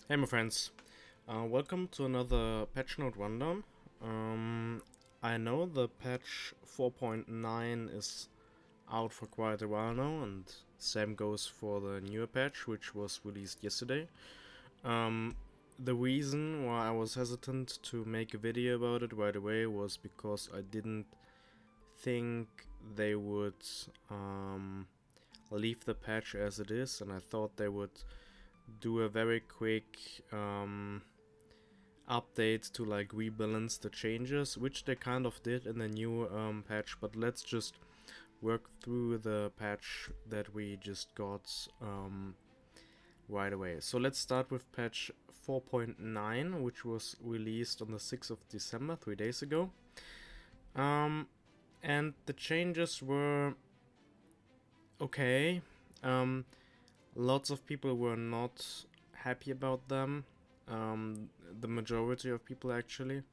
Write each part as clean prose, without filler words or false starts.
Hey my friends, welcome to another patch note rundown. I know the patch 4.9 is out for quite a while now, and same goes for the newer patch, which was released yesterday. The reason why I was hesitant to make a video about it right away was because I didn't think they would leave the patch as it is, and I thought they would do a very quick update to like rebalance the changes, which they kind of did in the new patch. But let's just work through the patch that we just got right away. So let's start with patch 4.9, which was released on the 6th of December, 3 days ago. And the changes were okay. Lots of people were not happy about them. The majority of people actually.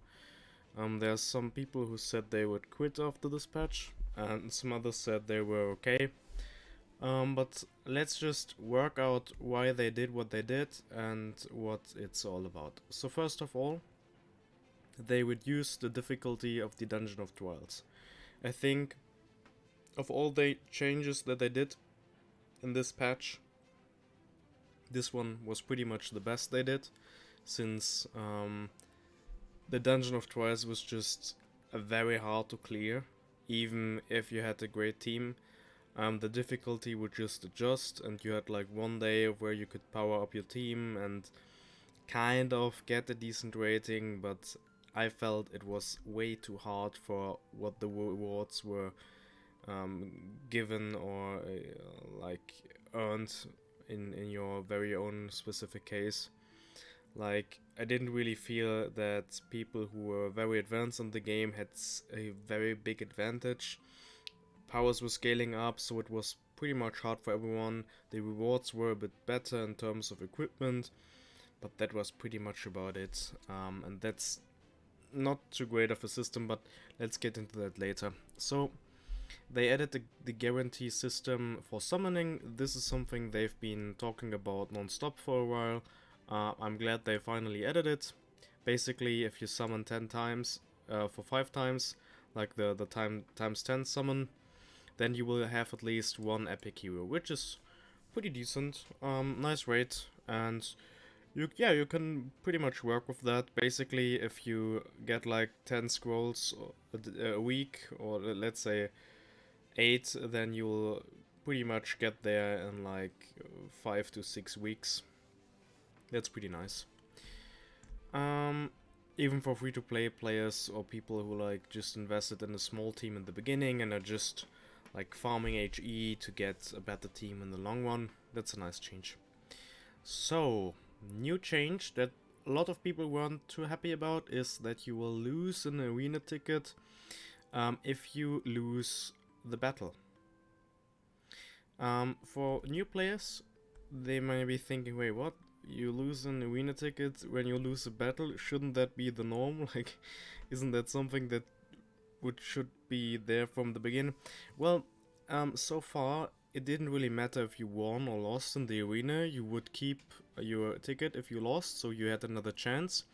There's some people who said they would quit after this patch, and some others said they were okay. But let's just work out why they did what they did and what it's all about. So first of all, they reduced the difficulty of the Dungeon of Trials. I think of all the changes that they did in this patch, this one was pretty much the best they did, since the Dungeon of Trials was just very hard to clear, even if you had a great team. The difficulty would just adjust, and you had like one day where you could power up your team and kind of get a decent rating, but I felt it was way too hard for what the rewards were given or like earned in your very own specific case. Like, I didn't really feel that people who were very advanced in the game had a very big advantage. Powers were scaling up, so it was pretty much hard for everyone. The rewards were a bit better in terms of equipment, but that was pretty much about it. And that's not too great of a system, but let's get into that later. So, they added the guarantee system for summoning. This is something they've been talking about non-stop for a while. I'm glad they finally added it. Basically, if you summon 10 times for 5 times, like the times 10 summon, then you will have at least one epic hero, which is pretty decent. Nice rate, and you can pretty much work with that. Basically, if you get like 10 scrolls a week, or let's say 8, then you'll pretty much get there in like 5 to 6 weeks. That's pretty nice. Um, Even for free to play players or people who like just invested in a small team in the beginning and are just like farming HE to get a better team in the long run, that's a nice change. So, new change that a lot of people weren't too happy about is that you will lose an arena ticket if you lose the battle. For new players, they may be thinking, wait, what? You lose an arena ticket when you lose a battle? Shouldn't that be the norm? Like, isn't that something that should be there from the beginning? Well, so far it didn't really matter if you won or lost in the arena. You would keep your ticket if you lost, so you had another chance.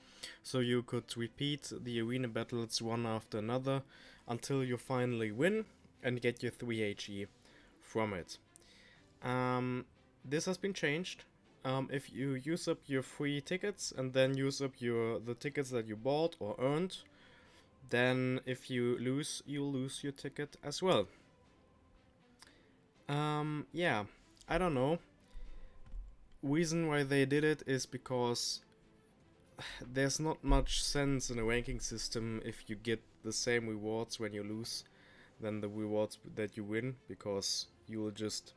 So you could repeat the arena battles one after another until you finally win and get your 3 HE from it. This has been changed. If you use up your free tickets and then use up the tickets that you bought or earned, then if you lose, you'll lose your ticket as well. Yeah, I don't know. Reason why they did it is because there's not much sense in a ranking system if you get the same rewards when you lose than the rewards that you win, because you will just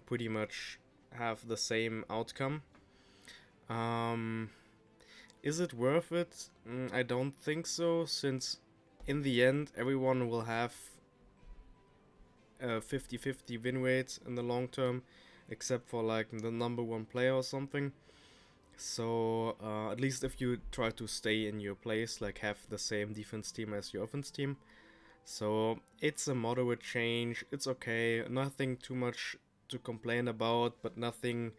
pretty much have the same outcome. Um, is it worth it? I don't think so, since in the end everyone will have a 50-50 win rate in the long term, except for like the number one player or something. So at least if you try to stay in your place, like have the same defense team as your offense team. So it's a moderate change. It's okay. Nothing too much to complain about, but nothing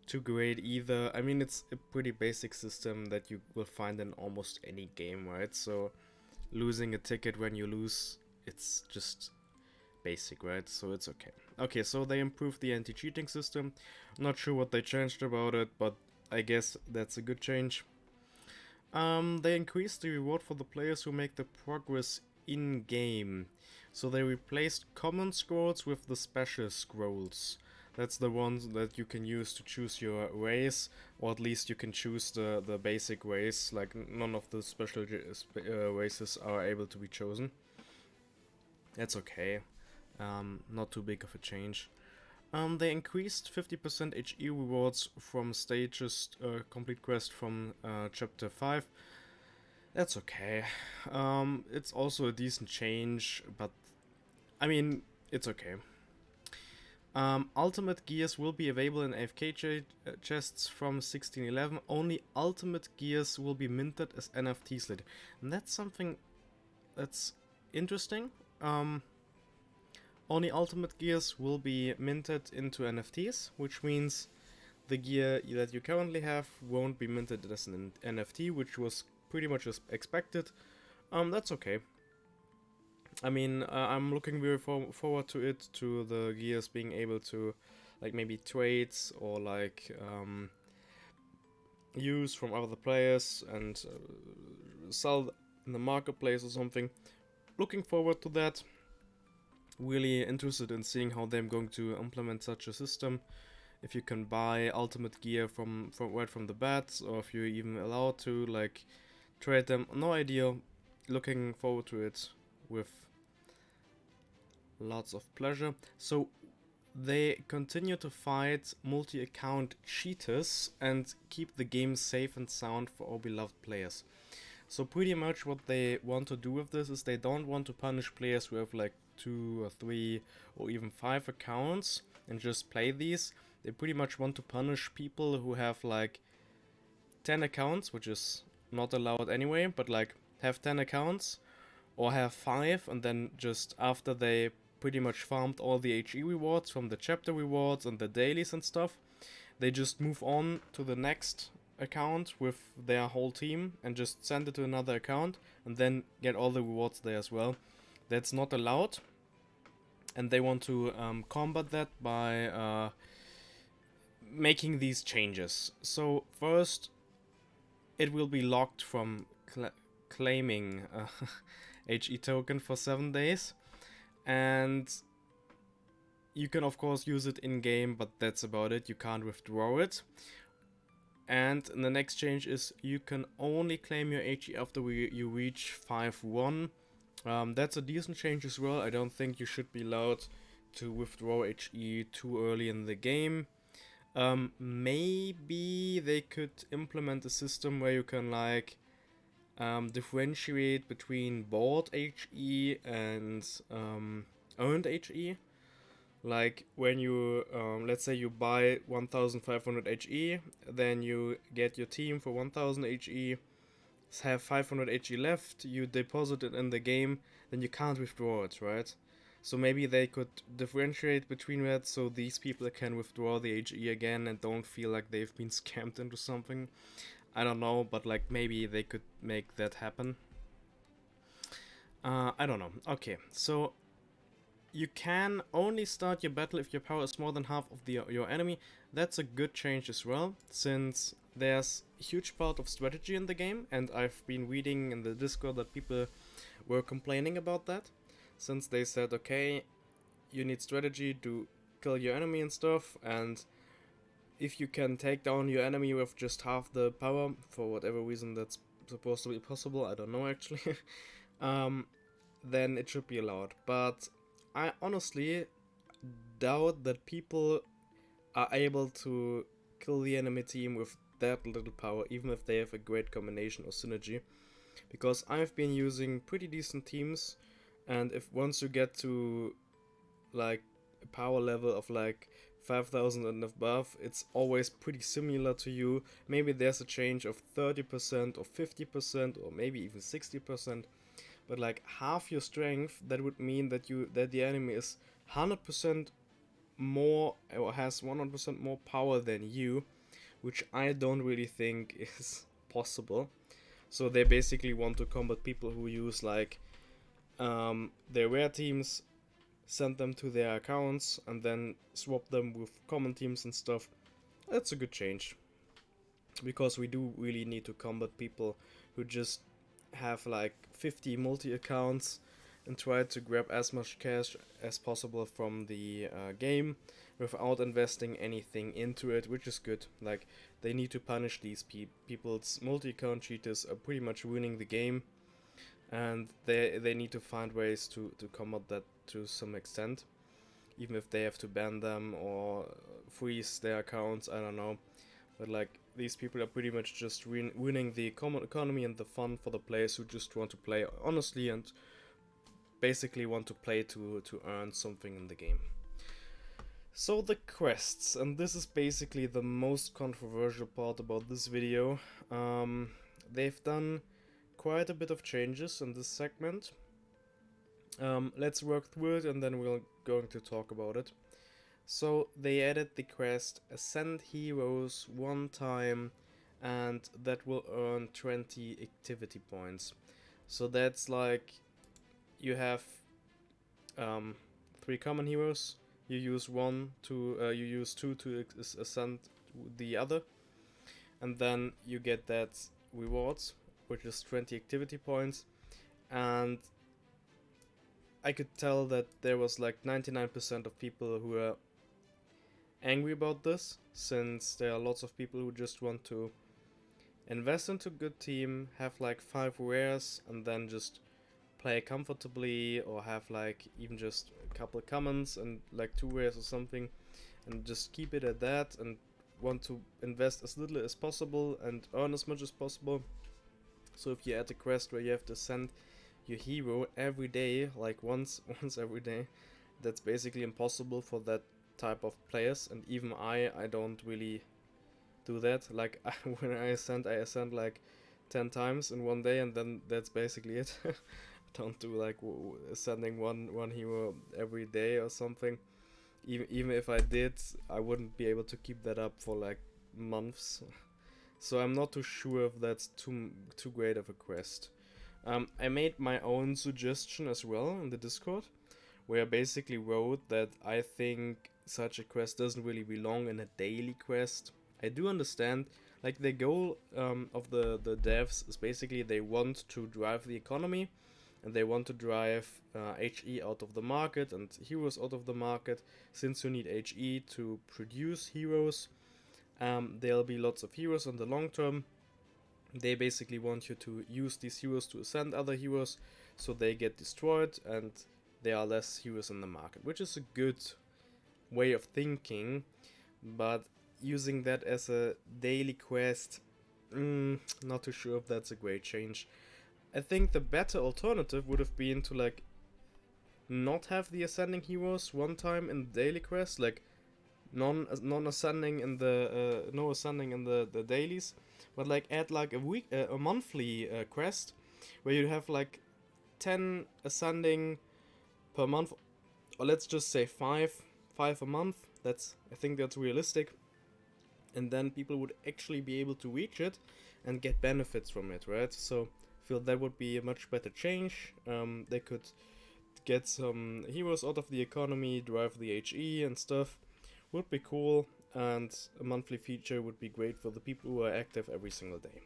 too great either. I mean, it's a pretty basic system that you will find in almost any game, right? So losing a ticket when you lose, it's just basic, right? So it's okay. Okay, so they improved the anti-cheating system. Not sure what they changed about it, but I guess that's a good change. They increased the reward for the players who make the progress in-game. So they replaced common scrolls with the special scrolls. That's the ones that you can use to choose your race, or at least you can choose the basic race. Like, none of the special races are able to be chosen. That's okay. Not too big of a change. They increased 50% HE rewards from stages complete quest from chapter 5. That's okay. It's also a decent change, but I mean, it's okay. Ultimate gears will be available in AFK chests from 1611. Only ultimate gears will be minted as NFTs later. And that's something that's interesting. Only ultimate gears will be minted into NFTs, which means the gear that you currently have won't be minted as an NFT, which was pretty much as expected. That's okay. I mean, I'm looking very forward to it, to the gears being able to, like, maybe trades or like use from other players and sell in the marketplace or something. Looking forward to that. Really interested in seeing how they're going to implement such a system. If you can buy ultimate gear from right from the bat, or if you're even allowed to like trade them. No idea. Looking forward to it with lots of pleasure. So they continue to fight multi-account cheaters and keep the game safe and sound for all beloved players. So pretty much what they want to do with this is they don't want to punish players who have like 2 or 3 or even 5 accounts and just play these. They pretty much want to punish people who have like 10 accounts, which is not allowed anyway, but like have 10 accounts or have 5, and then just after they pretty much farmed all the HE rewards from the chapter rewards and the dailies and stuff, they just move on to the next account with their whole team and just send it to another account and then get all the rewards there as well. That's not allowed, and they want to combat that by making these changes. So first, it will be locked from claiming HE token for 7 days, and you can of course use it in game, but that's about it. You can't withdraw it. And the next change is you can only claim your HE after you reach 5-1. That's a decent change as well. I don't think you should be allowed to withdraw HE too early in the game. Maybe they could implement a system where you can like differentiate between bought HE and earned HE. Like when you, let's say you buy 1500 HE, then you get your team for 1000 HE, have 500 HE left, you deposit it in the game, then you can't withdraw it, right? So maybe they could differentiate between that so these people can withdraw the HE again and don't feel like they've been scammed into something. I don't know, but like maybe they could make that happen. I don't know. Okay, so you can only start your battle if your power is more than half of your enemy. That's a good change as well, since there's a huge part of strategy in the game, and I've been reading in the Discord that people were complaining about that, since they said, okay, you need strategy to kill your enemy and stuff, and if you can take down your enemy with just half the power, for whatever reason that's supposed to be possible, I don't know actually, then it should be allowed. But I honestly doubt that people are able to kill the enemy team with that little power, even if they have a great combination or synergy. Because I've been using pretty decent teams, and if once you get to like a power level of like 5000 and above, it's always pretty similar to you. Maybe there's a change of 30% or 50% or maybe even 60%. But like half your strength, that would mean that the enemy is 100% more, or has 100% more power than you, which I don't really think is possible. So they basically want to combat people who use like their rare teams, send them to their accounts, and then swap them with common teams and stuff. That's a good change, because we do really need to combat people who just have like 50 multi accounts and try to grab as much cash as possible from the game without investing anything into it, which is good. Like, they need to punish these people's multi account cheaters are pretty much ruining the game, and they need to find ways to combat that to some extent, even if they have to ban them or freeze their accounts. I don't know, but like, these people are pretty much just ruining the common economy and the fun for the players who just want to play honestly and basically want to play to earn something in the game. So the quests, and this is basically the most controversial part about this video. They've done quite a bit of changes in this segment. Let's work through it and then we're going to talk about it. So they added the quest Ascend Heroes one time, and that will earn 20 activity points. So that's like, you have 3 common heroes, you use you use 2 to ascend the other, and then you get that rewards, which is 20 activity points. And I could tell that there was like 99% of people who are angry about this, since there are lots of people who just want to invest into a good team, have like 5 rares, and then just play comfortably, or have like even just a couple of commons and like 2 rares or something, and just keep it at that, and want to invest as little as possible and earn as much as possible. So if you add a quest where you have to send your hero every day, like once every day, that's basically impossible for that type of players. And even I don't really do that. Like, when I ascend like 10 times in one day, and then that's basically it. I don't do like ascending one hero every day or something. Even if I did, I wouldn't be able to keep that up for like months. So I'm not too sure if that's too great of a quest. I made my own suggestion as well in the Discord, where I basically wrote that I think such a quest doesn't really belong in a daily quest. I do understand, like, the goal of the devs is basically they want to drive the economy, and they want to drive HE out of the market and heroes out of the market. Since you need HE to produce heroes, there'll be lots of heroes in the long term. They basically want you to use these heroes to ascend other heroes, so they get destroyed and there are less heroes in the market, which is a good way of thinking. But using that as a daily quest, not too sure if that's a great change. I think the better alternative would have been to like not have the ascending heroes one time in the daily quest, like non ascending in the no ascending in the dailies, but like add like a monthly quest where you have like 10 ascending per month, or let's just say 5 a month. I think that's realistic, and then people would actually be able to reach it and get benefits from it, right? So I feel that would be a much better change. They could get some heroes out of the economy, drive the HE and stuff. Would be cool, and a monthly feature would be great for the people who are active every single day.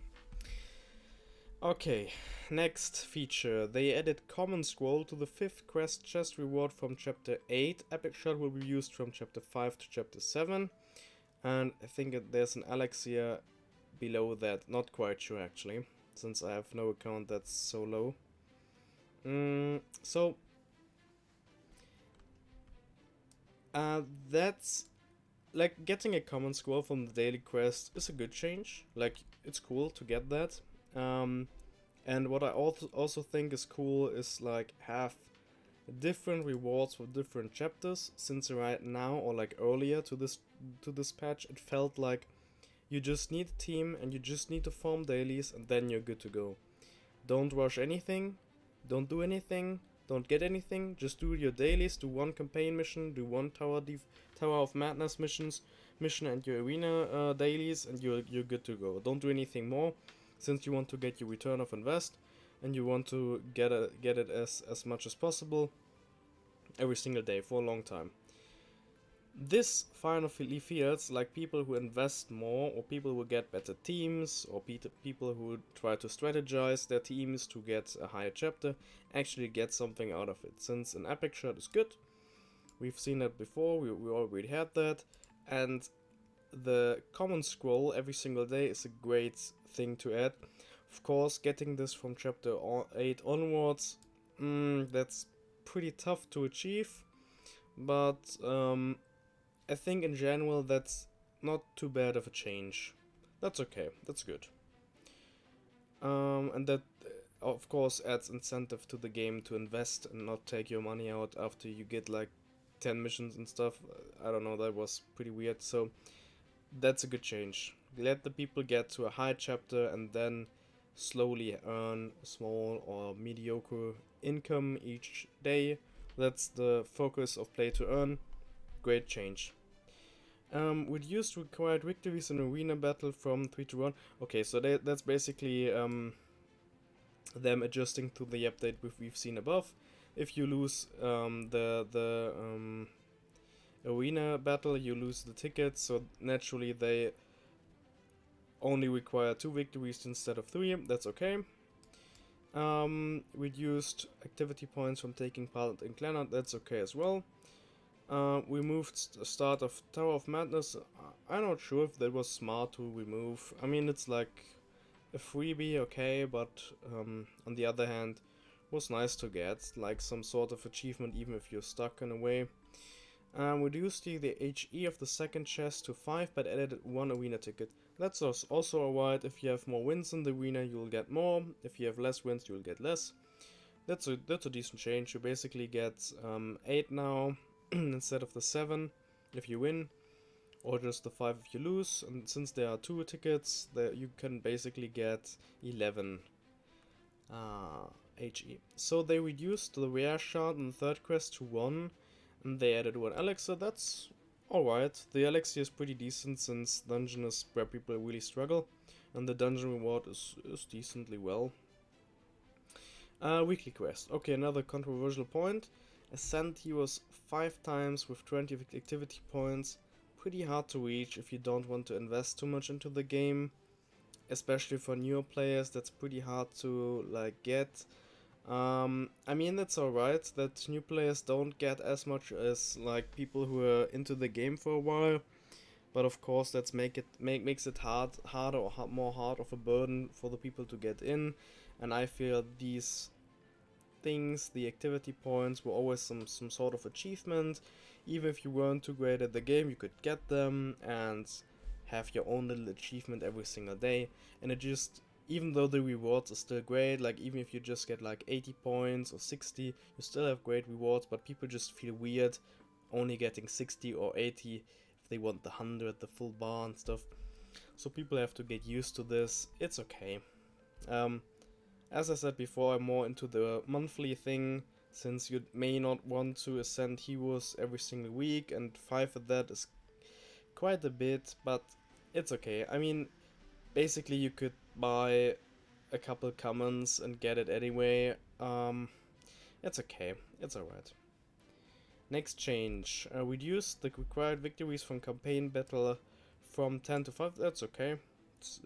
Okay, next feature. They added Common Scroll to the 5th quest chest reward from Chapter 8. Epic Shot will be used from Chapter 5 to Chapter 7. And I think there's an elixir below that. Not quite sure actually, since I have no account that's so low. That's like, getting a common scroll from the daily quest is a good change. Like, it's cool to get that. And what I also think is cool is like have different rewards for different chapters. Since right now, or like earlier to this patch, it felt like you just need a team and you just need to farm dailies and then you're good to go. Don't rush anything, don't do anything, don't get anything. Just do your dailies, do one campaign mission, do one Tower of Madness mission and your arena dailies, and you're good to go. Don't do anything more, since you want to get your return of invest, and you want to get it as much as possible every single day for a long time. This finally feels like people who invest more, or people who get better teams, or people who try to strategize their teams to get a higher chapter, actually get something out of it. Since an epic shirt is good, we've seen that before, we already had that, and the common scroll every single day is a great thing to add. Of course, getting this from chapter 8 onwards, that's pretty tough to achieve, but I think in general that's not too bad of a change. That's okay, that's good. And that, of course, adds incentive to the game to invest and not take your money out after you get like 10 missions and stuff. I don't know, that was pretty weird. So that's a good change. Let the people get to a high chapter and then slowly earn small or mediocre income each day. That's the focus of play to earn. Great change. Reduced required victories in arena battle from 3 to 1. Okay, so that's basically them adjusting to the update we've seen above. If you lose the arena battle, you lose the tickets, so naturally they only require 2 victories instead of 3. That's okay. Reduced activity points from taking part in Clan. That's okay as well. We moved the start of Tower of Madness. I'm not sure if that was smart to remove. I mean, it's like a freebie, okay, but on the other hand, was nice to get, like some sort of achievement even if you're stuck in a way. Reduced the HE of the second chest to 5, but added 1 arena ticket. That's also alright. If you have more wins in the arena, you'll get more. If you have less wins, you'll get less. That's a decent change. You basically get 8 now instead of the 7 if you win, or just the 5 if you lose. And since there are 2 tickets, you can basically get 11 HE. So they reduced the rare shard in the third quest to 1, and they added 1 elixir. That's alright. The elixir is pretty decent since dungeon is where people really struggle, and the dungeon reward is decently well. Weekly quest. Okay, another controversial point. Ascend heroes 5 times with 20 activity points. Pretty hard to reach if you don't want to invest too much into the game. Especially for newer players, that's pretty hard to like get. I mean, it's alright that new players don't get as much as like people who are into the game for a while. But of course, that's makes it harder or more hard of a burden for the people to get in. And I feel these things, the activity points, were always some sort of achievement. Even if you weren't too great at the game, you could get them and have your own little achievement every single day. And it just, even though the rewards are still great, like even if you just get like 80 points or 60, you still have great rewards, but people just feel weird only getting 60 or 80 if they want the 100, the full bar and stuff. So people have to get used to this. It's okay. As I said before, I'm more into the monthly thing, since you may not want to ascend heroes every single week, and 5 of that is quite a bit, but it's okay. I mean, basically you could buy a couple commons and get it anyway. It's okay. It's alright. Next change. Reduce the required victories from campaign battle from 10 to 5. That's okay.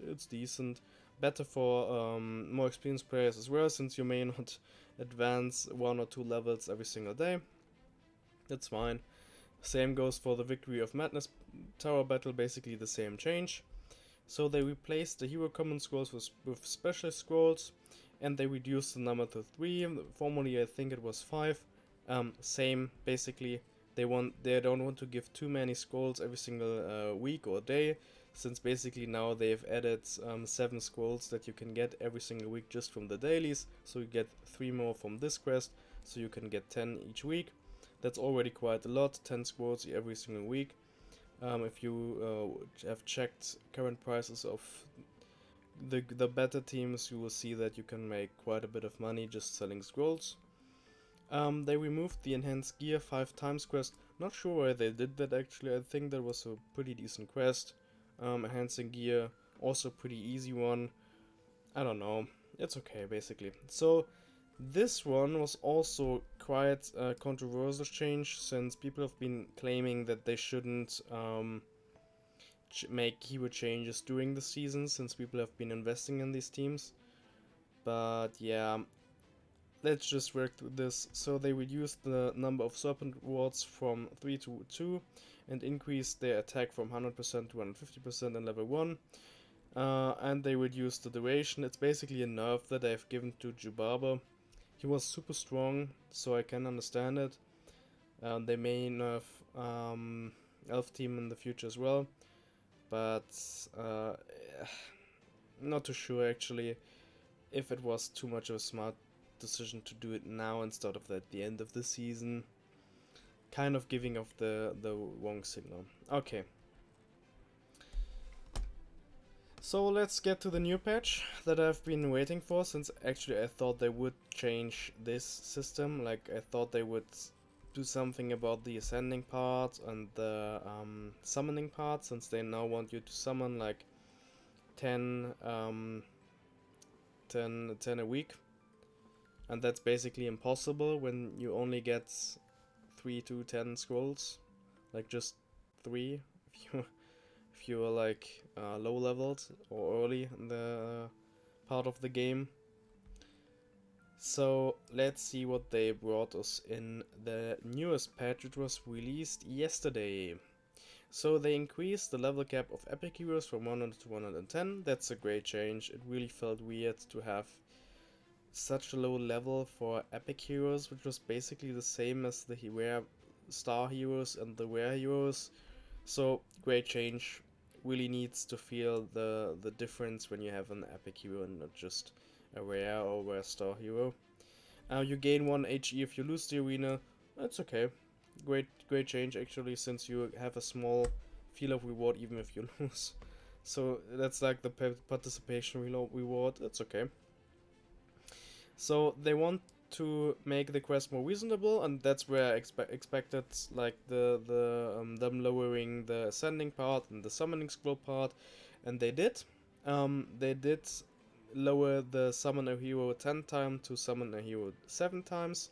It's decent. Better for more experienced players as well, since you may not advance 1 or 2 levels every single day. That's fine. Same goes for the Victory of Madness Tower Battle, basically the same change. So they replaced the hero common scrolls with special scrolls, and they reduced the number to 3. Formerly I think it was 5. Same, basically. They don't want to give too many scrolls every single week or day, since basically now they've added 7 scrolls that you can get every single week just from the dailies. So you get 3 more from this quest, so you can get 10 each week. That's already quite a lot, 10 scrolls every single week. If you have checked current prices of the better teams, you will see that you can make quite a bit of money just selling scrolls. They removed the enhanced gear 5 times quest. Not sure why they did that actually. I think that was a pretty decent quest. Enhancing gear, also pretty easy one. I don't know. It's okay basically. So this one was also quite a controversial change, since people have been claiming that they shouldn't make keyword changes during the season, since people have been investing in these teams. But yeah, let's just work through this. So they reduced the number of serpent wards from 3 to 2 and increased their attack from 100% to 150% in level 1. And they reduced the duration. It's basically a nerf that they've given to Jubaba. He was super strong, so I can understand it. They may nerf Elf Team in the future as well, but not too sure actually if it was too much of a smart decision to do it now instead of at the end of the season. Kind of giving off the wrong signal. Okay. So let's get to the new patch that I've been waiting for, since actually I thought they would change this system. Like, I thought they would do something about the ascending part and the summoning part, since they now want you to summon like 10 a week. And that's basically impossible when you only get 3 to 10 scrolls. Like, just 3 if you are like low leveled or early in the part of the game. So let's see what they brought us in the newest patch, which was released yesterday. So they increased the level cap of epic heroes from 100 to 110. That's a great change. It really felt weird to have such a low level for epic heroes, which was basically the same as the rare star heroes and the rare heroes. So great change. Really needs to feel the difference when you have an epic hero and not just a rare or rare star hero. You gain 1 HE if you lose the arena. That's okay. Great change actually, since you have a small feel of reward even if you lose. So that's like the participation reward. That's okay. So they want to make the quest more reasonable, and that's where I expected like them lowering the ascending part and the summoning scroll part, and they did. They did lower the summon a hero 10 times to summon a hero 7 times.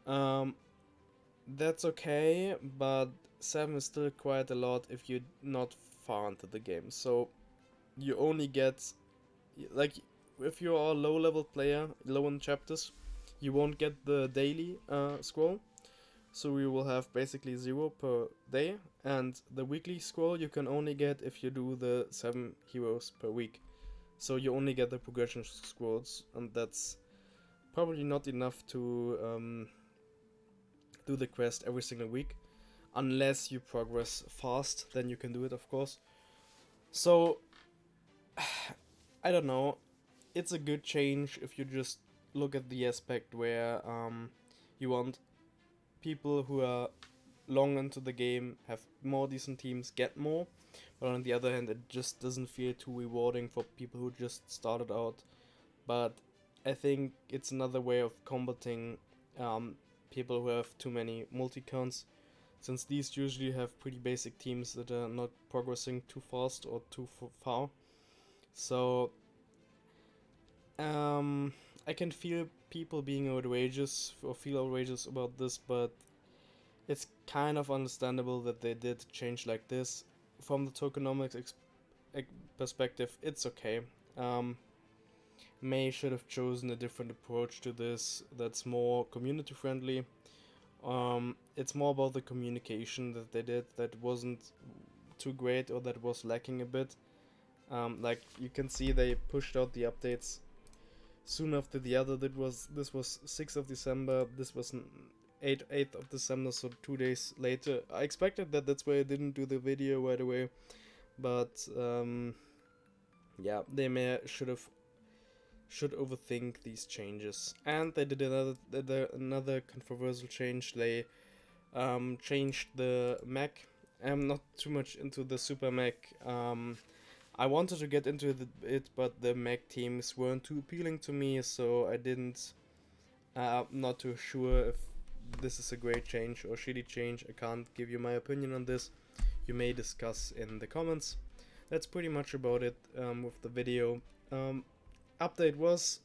That's okay, but 7 is still quite a lot if you're not far into the game. So you only get, like, if you are a low level player, low in chapters, you won't get the daily scroll. So we will have basically 0 per day, and the weekly scroll you can only get if you do the 7 heroes per week. So you only get the progression scrolls, and that's probably not enough to do the quest every single week. Unless you progress fast, then you can do it, of course. So I don't know. It's a good change if you just look at the aspect where you want people who are long into the game, have more decent teams, get more. But on the other hand, it just doesn't feel too rewarding for people who just started out. But I think it's another way of combating people who have too many multi-cons, since these usually have pretty basic teams that are not progressing too fast or too far. So I can feel people being outrageous or feel outrageous about this, but it's kind of understandable that they did change like this. From the tokenomics perspective, it's okay. May should have chosen a different approach to this that's more community friendly. It's more about the communication that they did that wasn't too great, or that was lacking a bit. Like, you can see they pushed out the updates soon after the other. This was 6th of December, this was 8th of December, so 2 days later. I expected that, that's why I didn't do the video right away. But yeah, they should overthink these changes. And they did another controversial change. They changed the mech. I'm not too much into the super mech. I wanted to get into it, but the mech teams weren't too appealing to me, so I didn't I'm not too sure if this is a great change or shitty change. I can't give you my opinion on this. You may discuss in the comments. That's pretty much about it with the video. Update was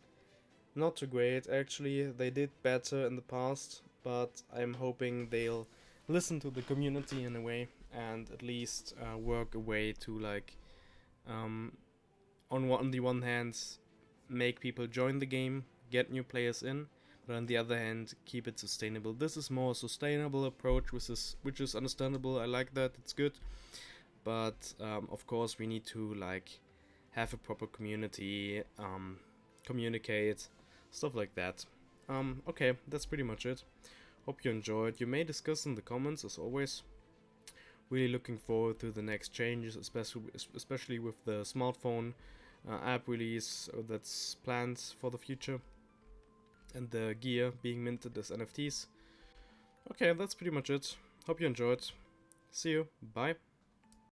not too great, actually. They did better in the past, but I'm hoping they'll listen to the community in a way and at least work a way to, like, on the one hand, make people join the game, get new players in, but on the other hand, keep it sustainable. This is more a sustainable approach, which is understandable. I like that. It's good, but of course we need to, like, have a proper community, communicate, stuff like that. Okay, that's pretty much it. Hope you enjoyed. You may discuss in the comments, as always. Really looking forward to the next changes, especially with the smartphone app release that's planned for the future, and the gear being minted as NFTs. Okay, that's pretty much it. Hope you enjoyed. See you. Bye.